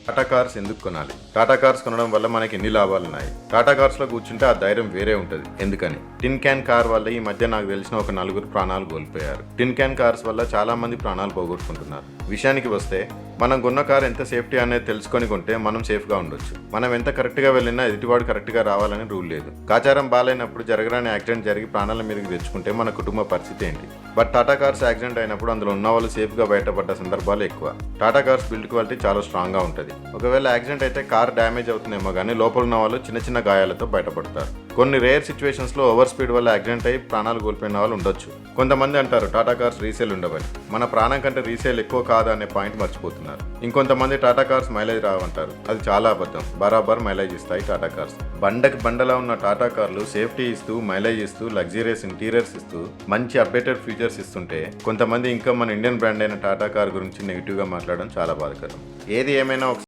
Tata cars ఎందుకు కొనాలి? Tata cars కొనడం వల్ల మనకి ఎన్ని లాభాలు ఉన్నాయి? టాటా కార్స్ లో కూర్చుంటే ఆ ధైర్యం వేరే ఉంటుంది. ఎందుకని? టిన్ క్యాన్ కార్ వల్ల ఈ మధ్య నాకు తెలిసిన ఒక 4 ప్రాణాలు కోల్పోయారు. టిన్ క్యాన్ కార్స్ వల్ల చాలా మంది ప్రాణాలు పోగొట్టుకుంటున్నారు. విషయానికి వస్తే మనం కొన్న కార్ ఎంత సేఫ్టీ అనేది తెలుసుకొని కొంటే మనం సేఫ్ గా ఉండొచ్చు. మనం ఎంత కరెక్ట్ గా వెళ్ళినా ఎదుటివాడు కరెక్ట్ గా రావాలని రూల్ లేదు. కాచారం బాలైనప్పుడు జరగరాని యాక్సిడెంట్ జరిగి ప్రాణాల మీదకి తెచ్చుకుంటే మన కుటుంబ పరిస్థితి ఏంటి? బట్ టాటా కార్స్ యాక్సిడెంట్ అయినప్పుడు అందులో ఉన్న వాళ్ళు సేఫ్ గా బయటపడ్డ సందర్భాలు ఎక్కువ. టాటా కార్స్ బిల్డ్ క్వాలిటీ చాలా స్ట్రాంగ్ గా ఉంటుంది. ఒకవేళ యాక్సిడెంట్ అయితే కార్ డ్యామేజ్ అవుతుందేమో కానీ లోపల ఉన్న వాళ్ళు చిన్న చిన్న గాయాలతో బయటపడతారు. కొన్ని రేర్ సిచ్యువేషన్స్ లో ఓవర్ స్పీడ్ వల్ల యాక్సిడెంట్ అయి ప్రాణాలు కోల్పోయిన వాళ్ళు ఉండొచ్చు. కొంతమంది అంటారు టాటా కార్స్ రీసేల్ ఉండవని. మన ప్రాణం కంటే రీసేల్ ఎక్కువ కాదా అనే పాయింట్ మర్చిపోతున్నారు. ఇంకొంతమంది టాటా కార్స్ మైలేజ్ రావంటారు. అది చాలా అబద్ధం. బరాబర్ మైలేజ్ ఇస్తాయి టాటా కార్స్. బండకి బండలా ఉన్న టాటా కార్లు సేఫ్టీ ఇస్తూ, మైలేజ్ ఇస్తూ, లగ్జరియస్ ఇంటీరియర్స్ ఇస్తూ, మంచి అప్డేటెడ్ ఫీచర్స్ ఇస్తుంటే కొంతమంది ఇంకా మన ఇండియన్ బ్రాండ్ అయిన టాటా కార్ గురించి నెగిటివ్ గా మాట్లాడడం చాలా బాధాకరం. ఏది ఏమైనా